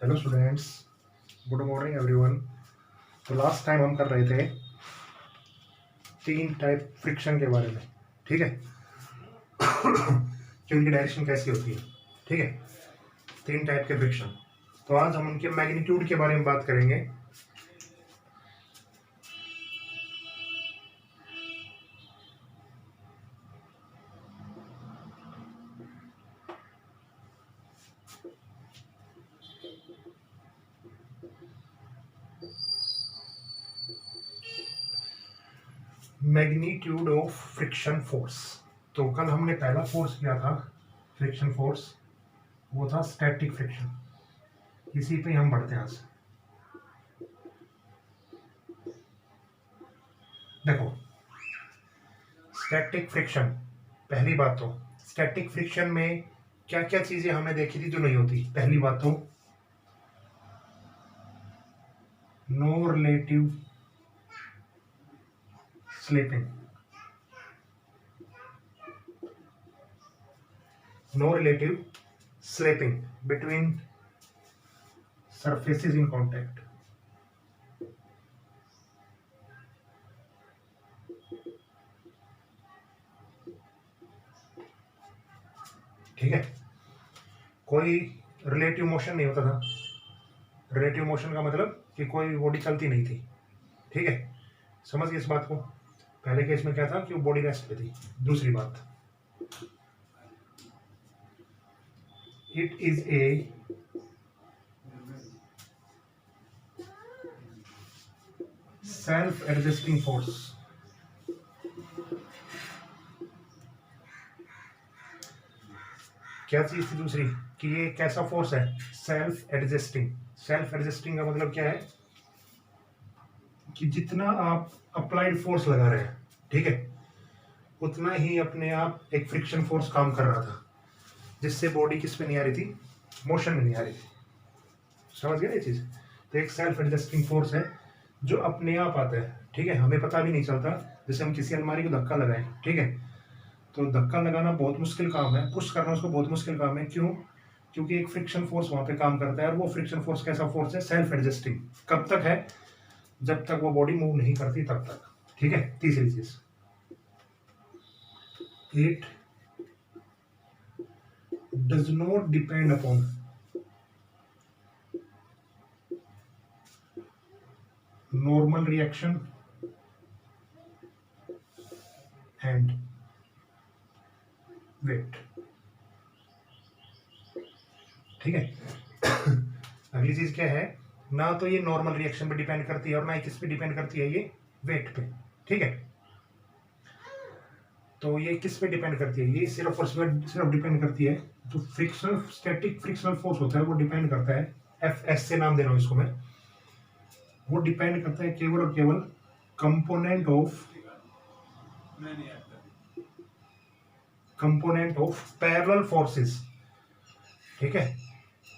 Hello students, good morning everyone. तो last time हम कर रहे थे तीन टाइप फ्रिक्शन के बारे में, ठीक है। कि उनकी डायरेक्शन कैसी होती है, ठीक है। तीन टाइप के फ्रिक्शन। तो आज हम उनके मैग्नीट्यूड के बारे में बात करेंगे। Magnitude of friction force. तो कल हमने पहला फोर्स किया था फ्रिक्शन फोर्स, वो था स्टैटिक फ्रिक्शन। इसी पे हम बढ़ते हैं आज। देखो, स्टैटिक फ्रिक्शन, पहली बात तो स्टैटिक फ्रिक्शन में क्या क्या चीजें हमने देखी थी जो नहीं होती। पहली बात तो no relative slipping, no relative slipping between surfaces in contact। ठीक है, कोई रिलेटिव मोशन नहीं होता था। रिलेटिव मोशन का मतलब कि कोई बॉडी चलती नहीं थी, ठीक है। समझ गए इस बात को। पहले केस में क्या था कि वो बॉडी रेस्ट पे थी। दूसरी बात, it is a self adjusting force. क्या चीज थी दूसरी कि ये कैसा फोर्स है, सेल्फ एडजस्टिंग। सेल्फ एडजस्टिंग का मतलब क्या है कि जितना आप अप्लाइड फोर्स लगा रहे हैं, ठीक है, उतना ही अपने आप एक फ्रिक्शन फोर्स काम कर रहा था, जिससे बॉडी किस पे नहीं आ रही थी, मोशन में नहीं आ रही थी। समझ गए ये चीज। तो एक सेल्फ एडजस्टिंग फोर्स है जो अपने आप आता है, ठीक है, हमें पता भी नहीं चलता। जैसे हम किसी अलमारी को धक्का लगाएं, ठीक है, तो धक्का लगाना बहुत मुश्किल काम है, पुश करना उसको बहुत मुश्किल काम है। क्यों? क्योंकि एक फ्रिक्शन फोर्स वहां पे काम करता है, और वो फ्रिक्शन फोर्स कैसा फोर्स है, सेल्फ एडजस्टिंग। कब तक है? जब तक वो बॉडी मूव नहीं करती तब तक, ठीक है। तीसरी चीज, it does not depend upon normal reaction and weight, ठीक है। अगली चीज क्या है, ना तो ये नॉर्मल रिएक्शन पे डिपेंड करती है और ना ही किस पे डिपेंड करती है, ये वेट पे, ठीक है। तो ये किस पे डिपेंड करती है, ये सिर्फ और सिर्फ डिपेंड करती है, जो फ्रिक्शनल स्टैटिक फ्रिक्शनल फोर्स होता है वो डिपेंड करता है, एफ एस से नाम दे रहा हूं इसको मैं, वो डिपेंड करता है केवल और केवल कंपोनेंट ऑफ पैरेलल फोर्सेस, ठीक है,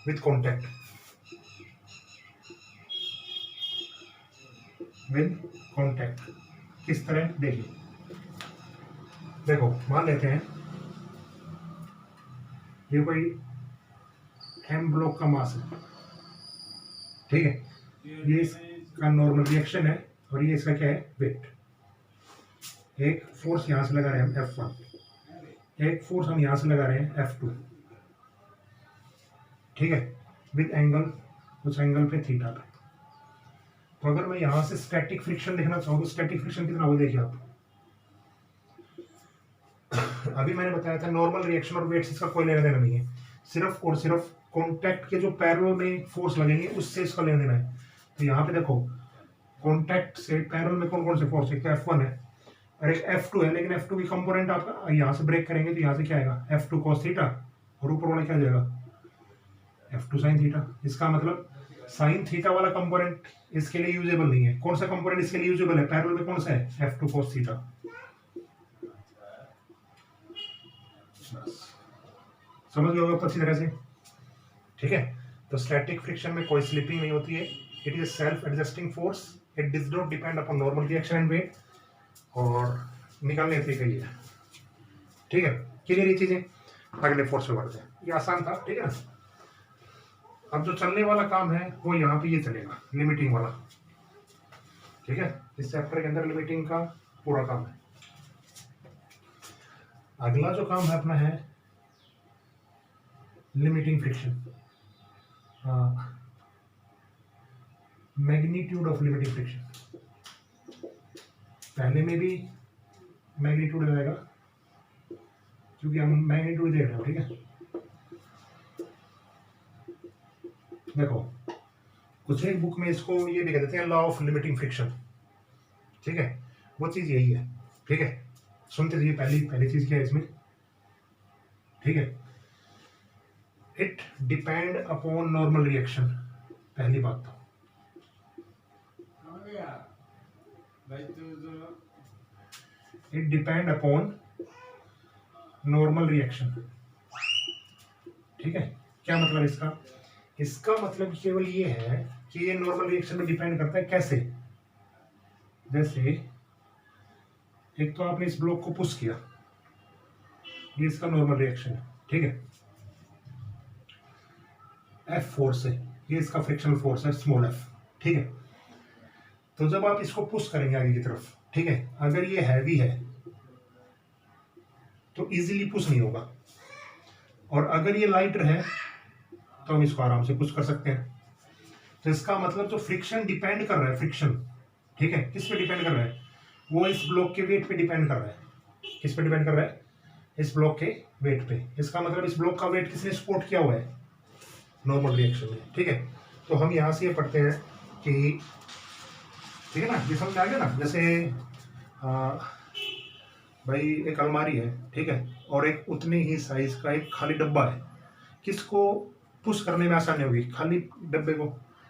विथ कॉन्टैक्ट, विद कॉन्टैक्ट। किस तरह, देखिए, देखो मान लेते हैं ये कोई एम ब्लॉक का मास है, ठीक है, ये इसका नॉर्मल रिएक्शन है और ये इसका क्या है, वेट। एक फोर्स यहां से लगा रहे हैं हम F1, एक फोर्स हम यहां से लगा रहे हैं F2, ठीक है, विद एंगल, उस एंगल पे थीटा पे। तो अगर मैं यहां से स्टैटिक फ्रिक्शन देखना चाहूँ तो स्टैटिक फ्रिक्शन कितना हो, देखिए आप। अभी मैंने बताया था नॉर्मल रिएक्शन और वेट से इसका कोई लेना देना नहीं है, सिर्फ और सिर्फ कॉन्टैक्ट के जो पैरेलल में फोर्स लगेंगे उससे इसका लेना देना है। तो यहाँ पे देखो, कॉन्टैक्ट से पैरेलल में कौन कौन से फोर्स, एक F1 है और एक F2 है, लेकिन F2 की कंपोनेंट आपका यहाँ से ब्रेक करेंगे तो यहाँ से क्या आएगा, F2 cos थीटा, और ऊपर वाला क्या आ जाएगा, F2 sin थीटा। इसका मतलब साइन थीटा वाला कंपोनेंट इसके लिए यूजेबल नहीं है। कौन सा कंपोनेंट इसके लिए यूजेबल है, पैरेलल में कौन सा है, F2 cos थीटा। समझ गए होगा अच्छी तरह से, ठीक है। तो स्टैटिक फ्रिक्शन में कोई स्लिपिंग नहीं होती है, it is self adjusting force, it does not depend upon normal reaction and weight, और निकालने के तरीका ये है, ठीक है। क्लियर ये चीजें। अगले फोर्स पे बढ़ते हैं, ये आसान था, ठीक है ना। अब जो चलने वाला काम है वो यहाँ पे ये चलेगा, लिमिटिंग वाला। ठीक है, इस चैप्टर के अंदर लिमिटिंग का पूरा काम है। अगला जो काम है अपना है limiting friction, magnitude of limiting friction. पहले में भी मैग्नीट्यूड रहेगा क्योंकि हम मैग्नीट्यूड देख रहे हैं। ठीक है, देखो कुछ एक बुक में इसको ये भी कह देते हैं लॉ ऑफ लिमिटिंग फ्रिक्शन। ठीक है, वो चीज यही है। ठीक है, सुनते रहिए। पहली चीज क्या है इसमें? ठीक है, it depend upon normal reaction. पहली बात तो it depend upon normal reaction. ठीक है, क्या मतलब इसका? इसका मतलब केवल ये है कि ये नॉर्मल रिएक्शन में डिपेंड करता है। कैसे? जैसे एक तो आपने इस ब्लॉक को पुश किया, ये इसका नॉर्मल रिएक्शन है। ठीक है, एफ फोर्स है, ये इसका फ्रिक्शनल फोर्स है, स्मॉल एफ। ठीक है, तो जब आप इसको पुश करेंगे आगे की तरफ, ठीक है, अगर ये हैवी है तो इजीली पुश नहीं होगा, और अगर ये लाइटर है तो हम इसको आराम से पुश कर सकते हैं। तो इसका मतलब जो फ्रिक्शन डिपेंड कर रहा है, फ्रिक्शन, ठीक है, किस पे डिपेंड कर रहा है? वो इस ब्लॉक के वेट पे डिपेंड कर रहा है। किस पे डिपेंड कर रहा है? इस ब्लॉक के वेट पे। इसका मतलब इस ब्लॉक का वेट किसने सपोर्ट किया हुआ है? नॉर्मल रिएक्शन में। ठीक है, तो हम यहाँ से ये पढ़ते हैं कि, ठीक है ना, ये समझ आ गया ना? जैसे भाई एक अलमारी है, ठीक है, और एक उतने ही साइज का एक खाली डब्बा है। किसको पुश करने में आसानी होगी? खाली डब्बे को,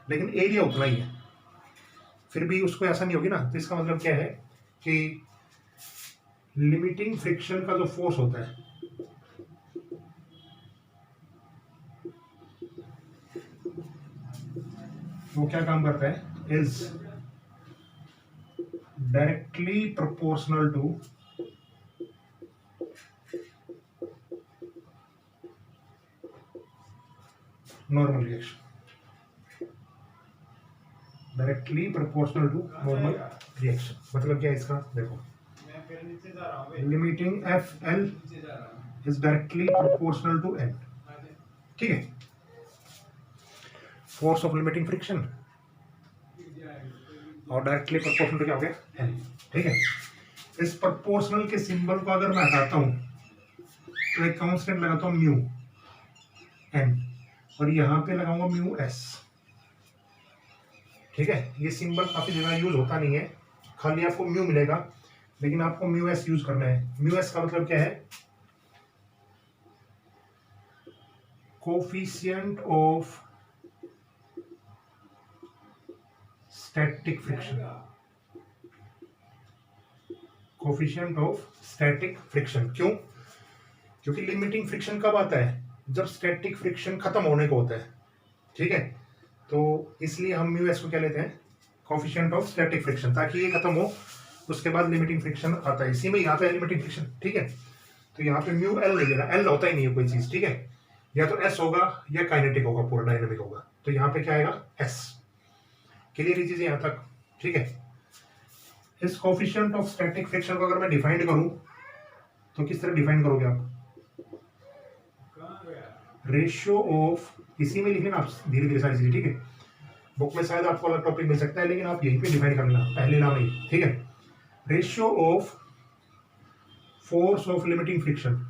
लेकिन एरिया उतना ही है, फिर भी उसको आसानी होगी ना। तो इसका मतलब क्या है कि लिमिटिंग फ्रिक्शन का जो फोर्स होता है वो क्या काम करता है? Is directly proportional to normal reaction. Directly proportional to normal reaction मतलब क्या है इसका? देखो, limiting F L is directly proportional to N. ठीक है, फोर्स ऑफ लिमिटिंग फ्रिक्शन और डायरेक्टली प्रोपोर्शनल टू क्या हो गया? एन। ठीक है, इस प्रोपोर्शनल के सिंबल को अगर मैं हटाता हूं तो एक कांस्टेंट लगाता हूं म्यू एन, और यहां पे लगाऊंगा म्यू एस। ठीक है, ये सिंबल काफी जगह यूज होता नहीं है, खाली आपको म्यू मिलेगा, लेकिन आपको म्यू एस यूज करना है। म्यू एस का मतलब क्या है? Coefficient of static friction. Coefficient of static friction. क्यों? क्योंकि लिमिटिंग फ्रिक्शन कब आता है? जब स्टैटिक फ्रिक्शन खत्म होने को होता है। ठीक है, तो इसलिए हम म्यू एस को क्या लेते हैं? कोफिशिएंट ऑफ स्टैटिक फ्रिक्शन, ताकि ये खत्म हो उसके बाद लिमिटिंग फ्रिक्शन आता है। इसी में यहाँ पे लिमिटिंग फ्रिक्शन। ठीक है, तो यहाँ पे म्यू एल ले लेना। एल होता ही नहीं है कोई चीज। ठीक है, या तो एस होगा या काइनेटिक होगा, पूरा डायनेमिक होगा। तो यहाँ पे क्या आएगा? एस। क्लियर ये चीजें यहाँ तक? ठीक है, इस कोफिशिएंट ऑफ स्टैटिक फ्रिक्शन को अगर मैं डिफाइन करूं तो किस तरह डिफाइन करोगे आप? रेशियो ऑफ, इसी में लिख लेना आप धीरे धीरे सारी चीजें। ठीक है, बुक में शायद आपको अलग टॉपिक मिल सकता है, लेकिन आप यहीं पे डिफाइन कर लेना पहले नाम ही। ठीक है, ratio of force of limiting friction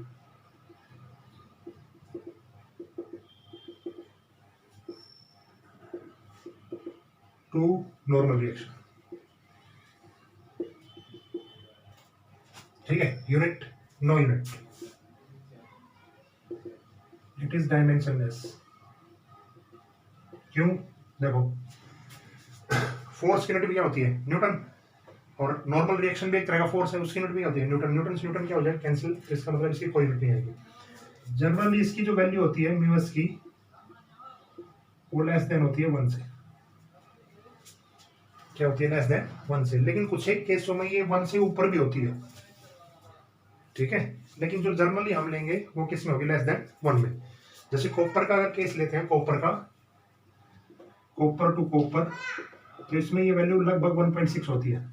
to normal reaction. ठीक है, unit, no unit, it is dimensionless. क्यों? देखो, फोर्स की यूनिट भी क्या होती है? न्यूटन। और नॉर्मल रिएक्शन भी एक तरह का फोर्स है, उसकी यूनिट भी क्या होती है? न्यूटन। न्यूटन से न्यूटन क्या हो जाए? कैंसिल। इसका मतलब इसकी कोई यूनिट नहीं आएगी। जनरली इसकी जो वैल्यू होती है म्यू एस की, वो लेस देन होती है 1 से। क्या होती है? लेस देन 1 से। लेकिन कुछ एक केसों में ये 1 से ऊपर भी होती है। ठीक है, लेकिन जो जर्नली हम लेंगे वो किस में होगी? लेस देन 1 में। जैसे कॉपर का अगर केस लेते हैं, कॉपर का, कॉपर टू कॉपर, तो इसमें ये वैल्यू लगभग 1.6 होती है।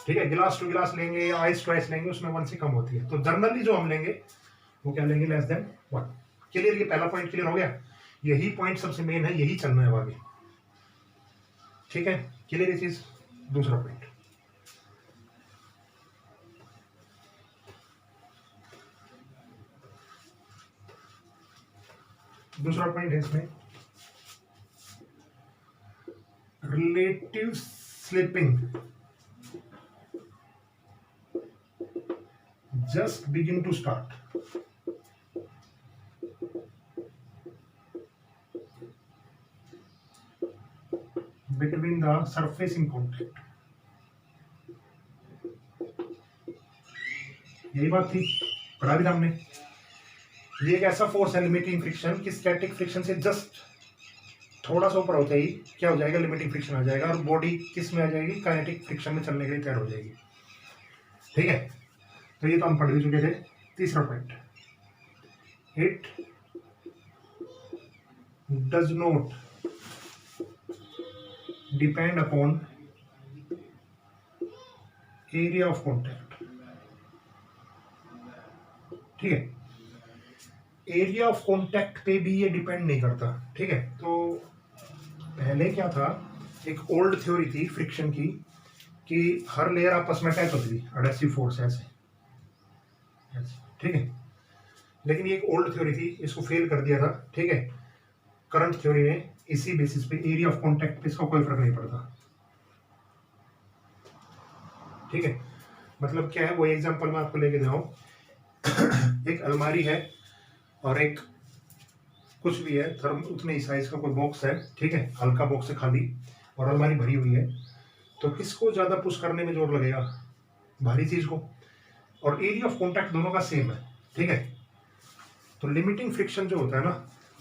ठीक है, गिलास टू गिलास लेंगे या आइस टू आइस लेंगे उसमें 1 से कम होती है। तो जनरली जो हम लेंगे वो क्या लेंगे, लेस देन 1। क्लियर, ये पहला पॉइंट क्लियर हो गया। यही पॉइंट सबसे मेन है, यही चलना है आगे। ठीक है, क्लियर ये चीज। दूसरा पॉइंट, दूसरा पॉइंट है इसमें relative slipping just begin to start. Between the surface in contact. यही बात थी, पढ़ा भी था हमने। ये एक ऐसा फोर्स है लिमिटिंग फ्रिक्शन कि स्टैटिक फ्रिक्शन से जस्ट थोड़ा सा ऊपर होता ही क्या हो जाएगा, लिमिटिंग फ्रिक्शन आ जाएगा और बॉडी किस में आ जाएगी, काइनेटिक फ्रिक्शन में चलने के लिए तैयार हो जाएगी। ठीक है, तो ये तो हम पढ़ भी चुके थे। तीसरा point, it does not depend upon area of contact. ठीक है, एरिया ऑफ कॉन्टैक्ट पे भी ये डिपेंड नहीं करता। ठीक है, तो पहले क्या था, एक ओल्ड थ्योरी थी फ्रिक्शन की कि हर लेयर आपस में अटैच होती थी, एडहेसिव फोर्स ऐसे। ठीक है, लेकिन ये एक ओल्ड थ्योरी थी, इसको फेल कर दिया था। ठीक है, करंट थ्योरी में इसी बेसिस पे एरिया ऑफ कांटेक्ट पे इसका कोई फर्क नहीं पड़ता। ठीक है, मतलब क्या है, वो एग्जांपल मैं आपको लेके जाऊं। एक अलमारी है और एक कुछ भी है, थर्म उतने ही साइज का कोई बॉक्स है। ठीक है, हल्का बॉक्स है खाली और अलमारी भरी हुई है, तो किसको ज्यादा पुश करने में जोर लगेगा, भारी चीज को। और एरिया ऑफ कांटेक्ट दोनों का सेम है। ठीक है, तो लिमिटिंग फ्रिक्शन जो होता है ना,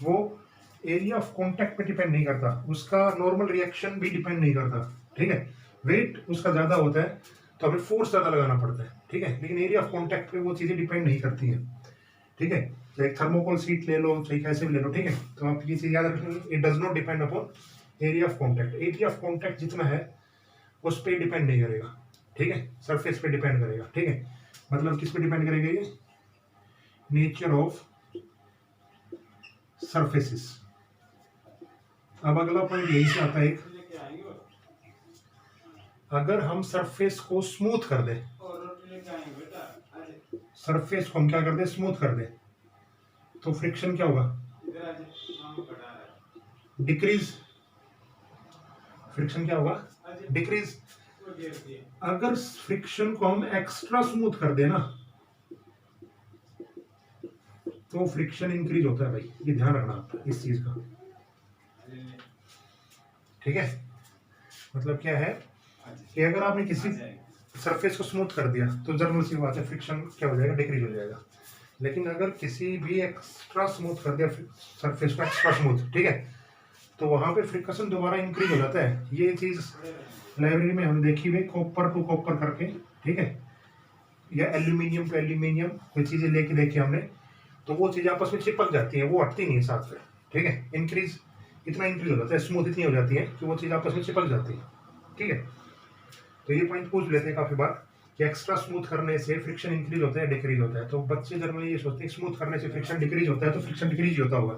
वो एरिया ऑफ कांटेक्ट पे डिपेंड नहीं करता, उसका नॉर्मल रिएक्शन भी डिपेंड नहीं करता। ठीक है, वेट उसका ज्यादा होता है तो हमें फोर्स ज्यादा लगाना पड़ता है। ठीक है, लेकिन एरिया ऑफ कांटेक्ट पे वो चीजें डिपेंड नहीं करती हैं। ठीक है, तो एक थर्मोकोल सीट ले लो, चाहे कैसे भी ले लो। ठीक है, तो आप ये चीज याद रखेंगे, it does not depend upon area of contact. Area of contact जितना है उस पर डिपेंड नहीं करेगा। ठीक है, सरफेस पे डिपेंड करेगा। ठीक है, मतलब किस पे डिपेंड करेगा, ये नेचर ऑफ सरफेसेस। अब अगला पॉइंट यही से आता है, अगर हम सरफेस को स्मूथ कर दे, सरफेस को हम क्या कर दे, स्मूथ कर दे, तो फ्रिक्शन क्या होगा, डिक्रीज। फ्रिक्शन क्या होगा, डिक्रीज। अगर फ्रिक्शन को हम एक्स्ट्रा स्मूथ कर दे ना, तो फ्रिक्शन इंक्रीज होता है भाई, ये ध्यान रखना आप इस चीज का। ठीक है, मतलब क्या है कि अगर आपने किसी सरफेस को स्मूथ कर दिया तो जनरल सी बात है, फ्रिक्शन क्या हो जाएगा, डिक्रीज हो जाएगा। लेकिन अगर किसी भी एक्स्ट्रा स्मूथ कर दिया सरफेस को, एक्स्ट्रा स्मूथ, ठीक है, तो वहां पे फ्रिक्शन दोबारा इंक्रीज हो जाता है। ये चीज लाइब्रेरी में हमने देखी हुई, कॉपर टू कॉपर करके। ठीक है, या एल्यूमिनियम टू एल्यूमिनियम, कोई चीजें लेके देखी हमने, तो वो चीजें आपस में चिपक जाती है, वो हटती नहीं है साथ में। ठीक है, इंक्रीज इतना इंक्रीज हो जाता है, स्मूथ इतनी हो जाती है कि वो चीज आपस में चिपक जाती है। ठीक है, तो ये पॉइंट पूछ लेते हैं काफी बार कि एक्स्ट्रा स्मूथ करने से फ्रिक्शन इंक्रीज होता है, डिक्रीज होता है। तो बच्चे जनरली ये सोचते हैं स्मूथ करने से फ्रिक्शन डिक्रीज होता है, तो फ्रिक्शन डिक्रीज ही होता होगा।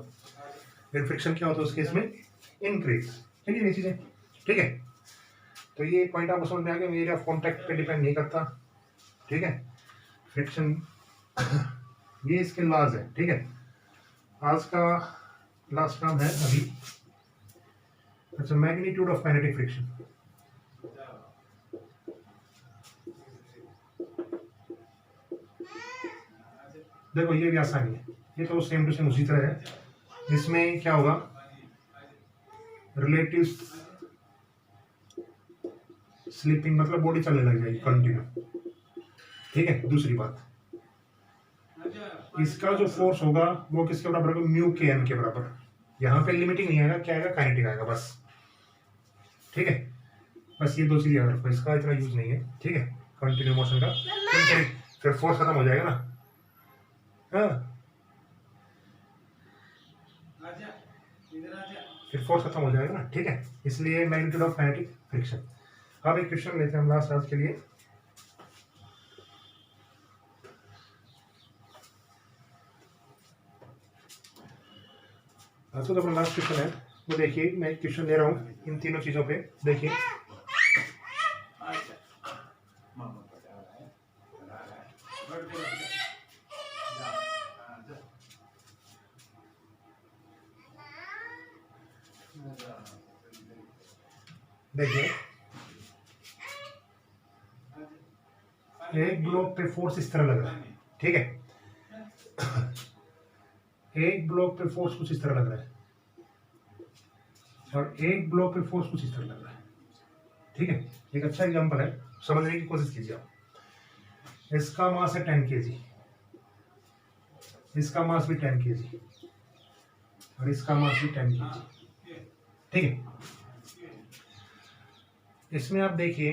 फिर फ्रिक्शन क्या होता है उस केस में, इंक्रीज। चलिए ये चीजें, ठीक है, तो ये पॉइंट आपको समझ में आ गया, एरिया ऑफ कॉन्टैक्ट पे डिपेंड नहीं करता। ठीक है, फ्रिक्शन ये इसके लॉज है। ठीक है, आज का लास्ट टर्म है अभी, अच्छा, मैग्नीट्यूड ऑफ काइनेटिक फ्रिक्शन। देखो ये भी आसानी है, ये तो सेम टू सेम उसी तरह है। इसमें क्या होगा, रिलेटिव स्लीपिंग, मतलब बॉडी चलने लग जाएगी कंटिन्यू। ठीक है, दूसरी बात, इसका जो फोर्स होगा वो किसके बराबर होगा, म्यू के एन के बराबर। यहाँ पे लिमिटिंग नहीं आएगा, क्या आएगा, काइनेटिक आएगा बस। ठीक है, बस ये दो चीज याद रखो, इसका इतना यूज नहीं है। ठीक है, कंटिन्यू मोशन का, फिर फोर्स खत्म हो जाएगा ना। हाँ, फिर फोर्स खत्म हो जाएगा ना, ठीक है। इसलिए मैग्नीट्यूड ऑफ काइनेटिक फ्रिक्शन। अब एक क्वेश्चन लेते हैं हम लास्ट आज के लिए। तो अपना लास्ट क्वेश्चन है वो देखिए, मैं एक क्वेश्चन ले रहा हूँ इन तीनों चीजों पे। देखिए देखिए एक ब्लॉक पे फोर्स इस तरह लग रहा है, ठीक है। एक ब्लॉक पे फोर्स कुछ इस तरह लग रहा है और एक ब्लॉक पे फोर्स कुछ इस तरह लग रहा है, ठीक है। एक अच्छा एग्जांपल है, समझने की कोशिश कीजिए आप। इसका मास है 10 kg, इसका मास भी 10 kg और इसका मास भी 10 kg, ठीक है। इसमें आप देखिए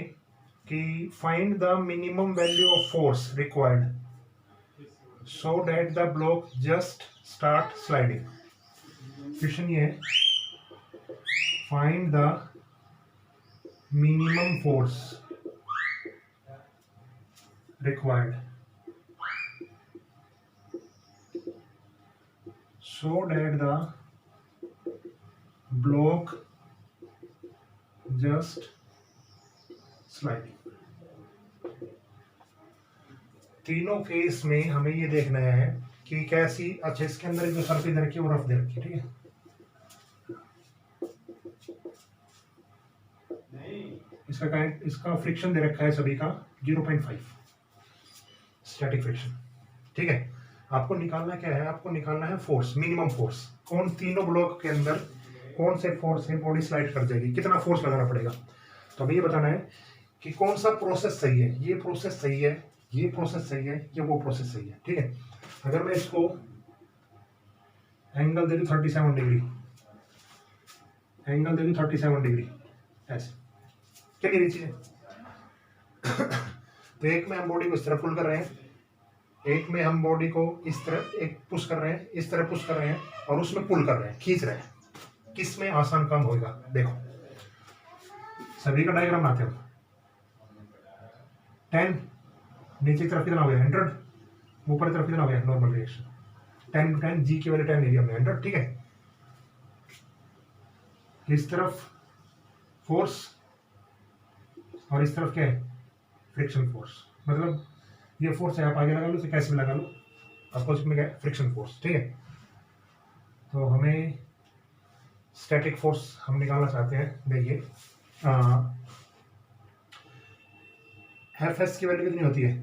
कि find the minimum value of force required so that the block just start sliding. Question ये है, find the minimum force required so that the block just sliding। तीनों केस में हमें ये देखना है कि कैसी, अच्छा इसके अंदर जो सरफेस दे रखी है वो रफ दे रखी है, ठीक है। इसका फ्रिक्शन दे रखा है सभी का 0.5 स्टैटिक फ्रिक्शन, ठीक है। आपको निकालना क्या है, आपको निकालना है फोर्स, मिनिमम फोर्स। कौन तीनों ब्लॉक के अंदर कौन से फोर्स से बॉडी स्लाइड कर जाएगी, कितना फोर्स लगाना पड़ेगा। तो हमें ये बताना है कि कौन सा प्रोसेस सही है, ये प्रोसेस सही है, ये प्रोसेस सही है, या वो प्रोसेस सही है, ठीक है। अगर मैं इसको एंगल दे दूं 37 डिग्री, एंगल दे दूं 37 डिग्री, ऐसे क्या कह रही चीजें। तो एक में हम बॉडी को इस तरह पुल कर रहे हैं, एक में हम बॉडी को इस तरह एक पुश कर रहे हैं, इस तरह पुश कर रहे हैं, और उसमें पुल कर रहे हैं, खींच रहे हैं। किस में आसान काम होगा, देखो सभी का डायग्राम बनाते हैं। 10 नीचे की तरफ कितना हो गया 100, ऊपर की तरफ कितना हो गया नॉर्मल रिएक्शन 10 जी की वैल्यू 10 ली हमने 100, ठीक है। इस तरफ फोर्स और इस तरफ क्या है फ्रिक्शन फोर्स, मतलब ये फोर्स है, आप आगे लगा लो तो कैसे भी लगा लो, अपोजिट में क्या है फ्रिक्शन फोर्स, ठीक है। तो हमें स्टैटिक फोर्स हम निकालना चाहते हैं। देखिए एफ एस की वैल्यू कितनी होती है